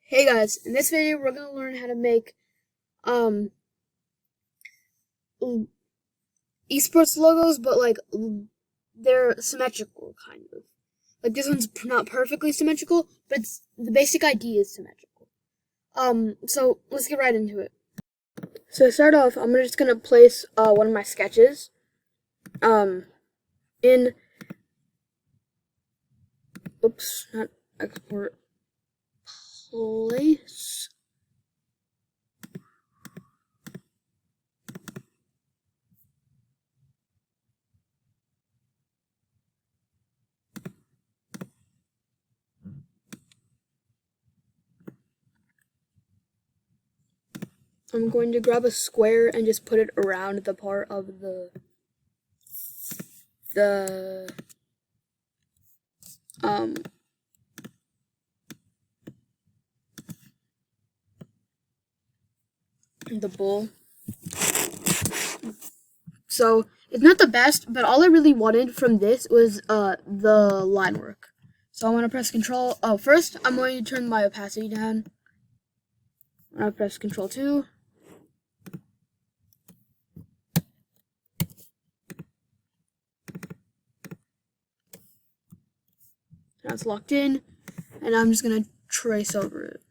Hey guys, in this video we're going to learn how to make um esports logos, but like they're symmetrical kind of. Like this one's not perfectly symmetrical, but the basic idea is symmetrical. So let's get right into it. So to start off, I'm just going to place one of my sketches in not export place. I'm going to grab a square and just put it around the part of the um the bull. So it's not the best, but all I really wanted from this was the line work. So I'm gonna press Control. Oh, first I'm going to turn my opacity down. I'm gonna press Control 2. Now it's locked in, and I'm just gonna trace over it.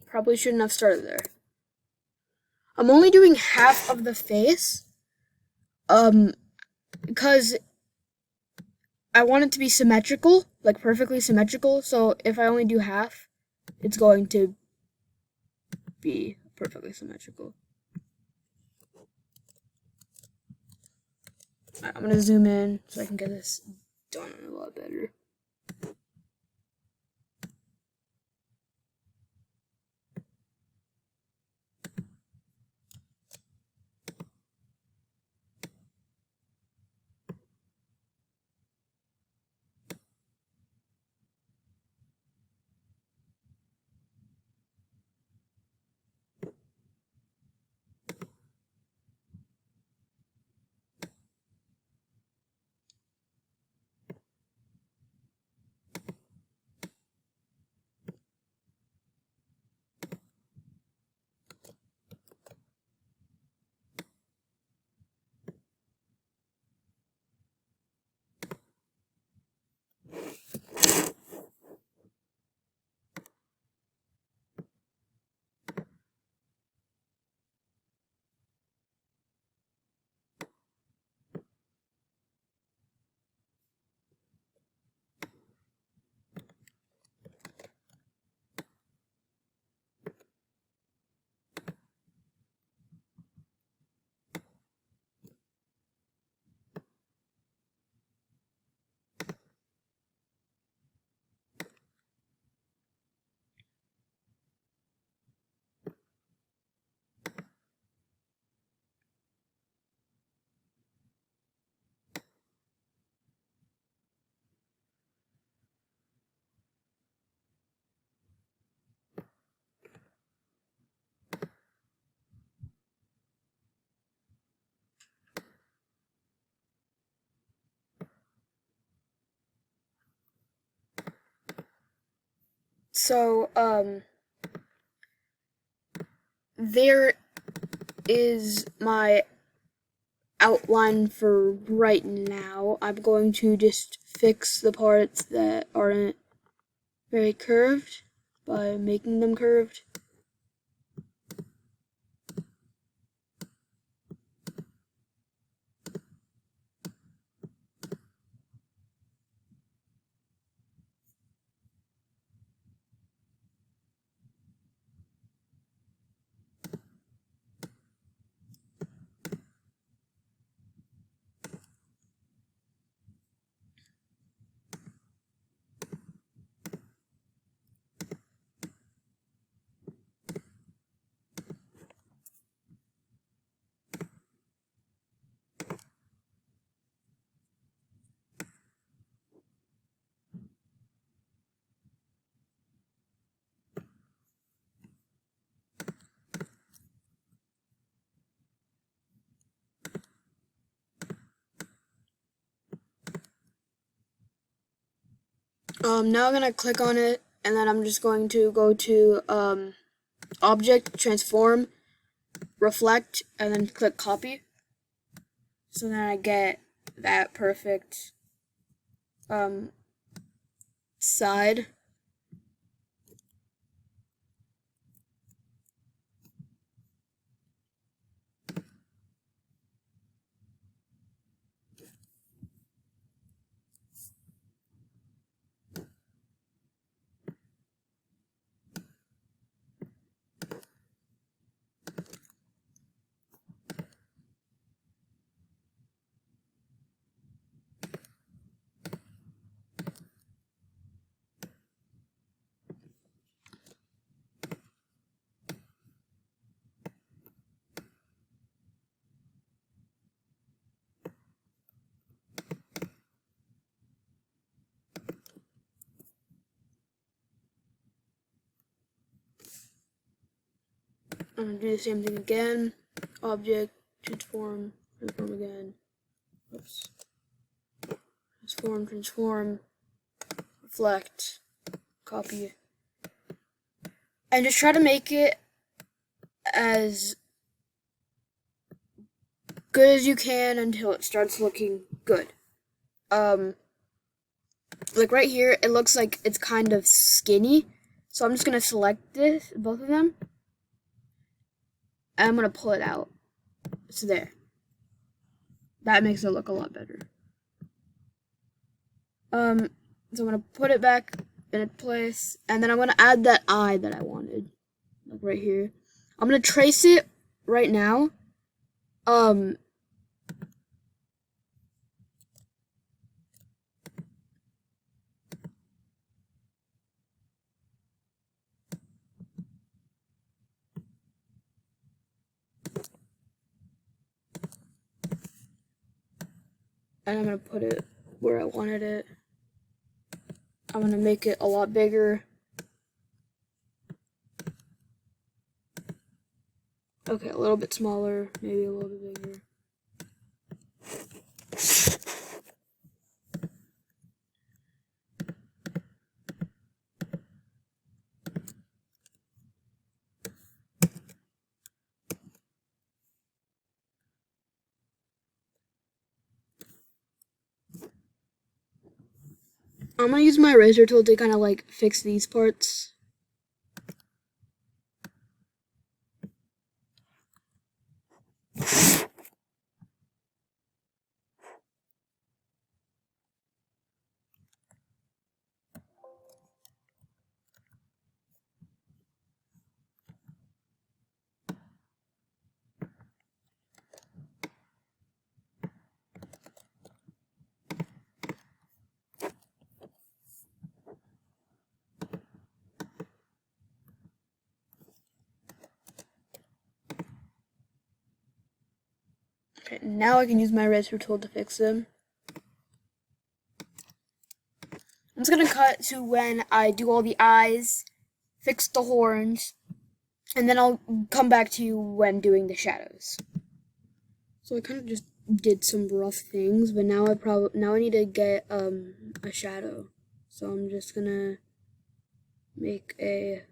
Probably shouldn't have started there. I'm only doing half of the face, because I want it to be symmetrical, like perfectly symmetrical. So if I only do half, it's going to be perfectly symmetrical. I'm gonna zoom in so I can get this done a lot better. So, there is my outline for right now. I'm going to just fix the parts that aren't very curved by making them curved. Now I'm gonna click on it, and then I'm just going to go to Object, Transform, Reflect, and then click Copy. So then I get that perfect side. I'm gonna do the same thing again. Object, transform again. Oops. Transform, reflect, copy. And just try to make it as good as you can until it starts looking good. Like right here, it looks like it's kind of skinny. So I'm just gonna select this, both of them. And I'm gonna pull it out. So there. That makes it look a lot better. So I'm gonna put it back in its place, and then I'm gonna add that eye that I wanted, like right here. I'm gonna trace it right now. And I'm gonna put it where I wanted it. I'm gonna make it a lot bigger. Okay, a little bit smaller, maybe a little bit bigger. I'm gonna use my eraser tool to kind of like fix these parts. Okay, now I can use my eraser tool to fix them. I'm just gonna cut to when I do all the eyes, fix the horns, and then I'll come back to you when doing the shadows. So I kind of just did some rough things, but now I need to get a shadow. So I'm just gonna make a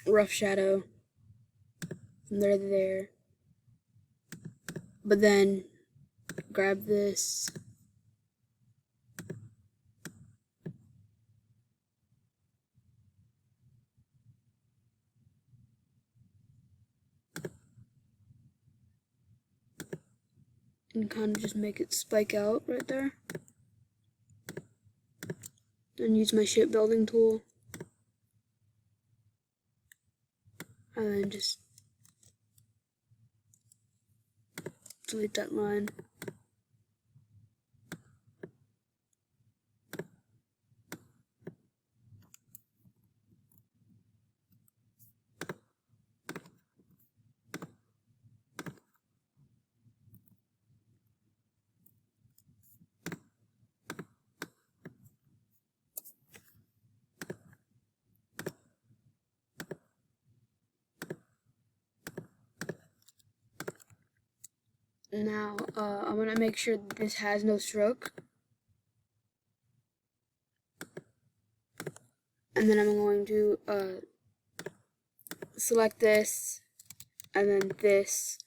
rough shadow from there to there. But then grab this. And kind of just make it spike out right there. And use my shipbuilding tool. And then just delete that line. Now, I'm gonna make sure this has no stroke. and then I'm going to select this, and then this,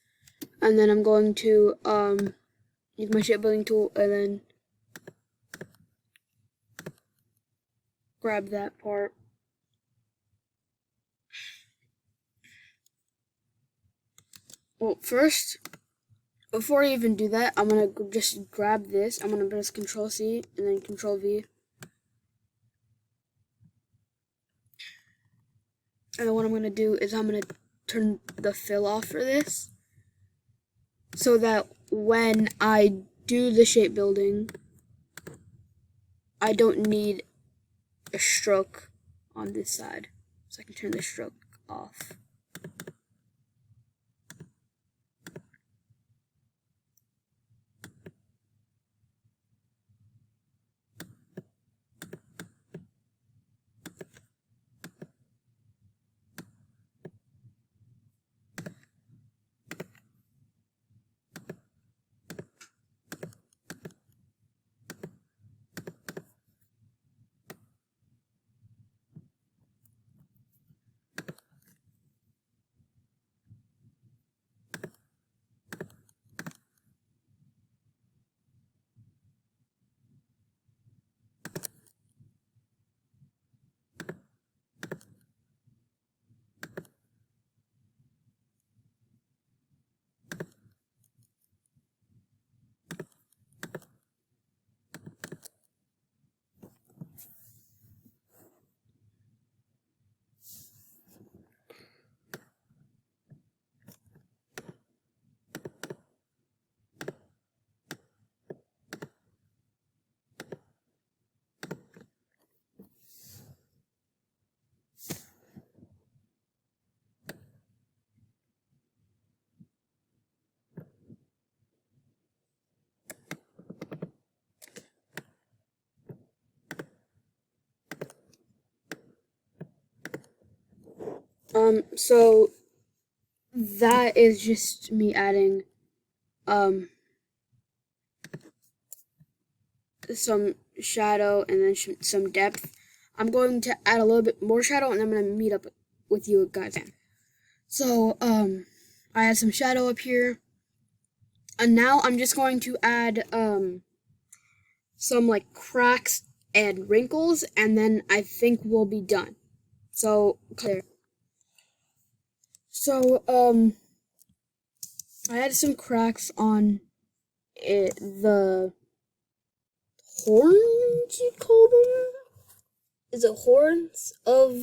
and then I'm going to use my shape building tool, and then grab that part. Well, first, before I even do that, I'm gonna just grab this. I'm gonna press Control C and then Control V. And then what I'm gonna do is I'm gonna turn the fill off for this, so that when I do the shape building, I don't need a stroke on this side. So I can turn the stroke off. So that is just me adding some shadow and then some depth. I'm going to add a little bit more shadow, and I'm going to meet up with you guys. So I add some shadow up here, and now I'm just going to add some like cracks and wrinkles, and then I think we'll be done. So clear. So I had some cracks on the horns, you'd call them? Is it horns of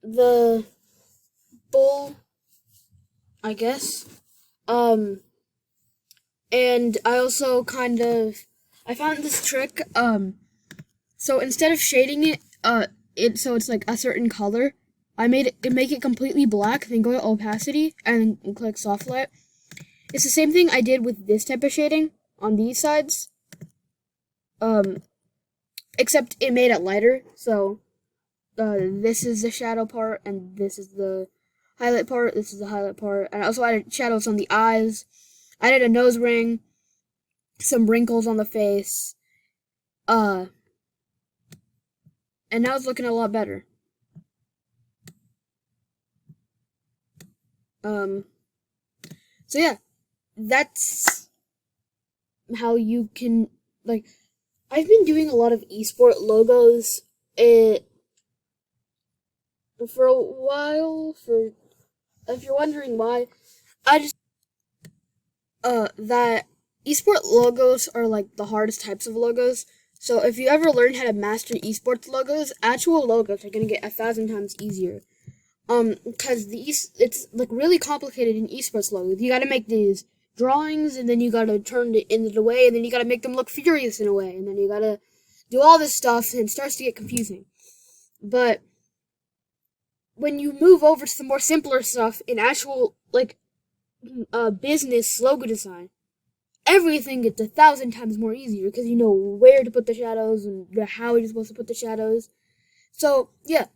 the bull? I guess. And I also I found this trick, so instead of shading it, so it's like a certain color, I make it completely black, then go to opacity, and click soft light. It's the same thing I did with this type of shading on these sides, except it made it lighter, so, this is the shadow part, and this is the highlight part, this is the highlight part, and I also added shadows on the eyes, I added a nose ring, some wrinkles on the face, and now it's looking a lot better. So yeah, that's how you can, like, I've been doing a lot of esport logos for a while, if you're wondering why, I just, that esport logos are like the hardest types of logos. So if you ever learn how to master esports logos, actual logos are gonna get 1,000 times easier. Because it's like really complicated in esports logos. You gotta make these drawings, and then you gotta turn it into a way, and then you gotta make them look furious in a way, and then you gotta do all this stuff, and it starts to get confusing. But when you move over to some more simpler stuff in actual, like, business logo design, everything gets 1,000 times more easier, because you know where to put the shadows, and how you're supposed to put the shadows. So, yeah,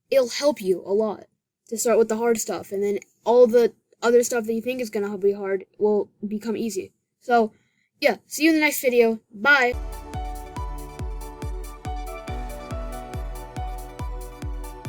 it'll help you a lot to start with the hard stuff, and then all the other stuff that you think is gonna be hard will become easy. So, yeah, see you in the next video. Bye!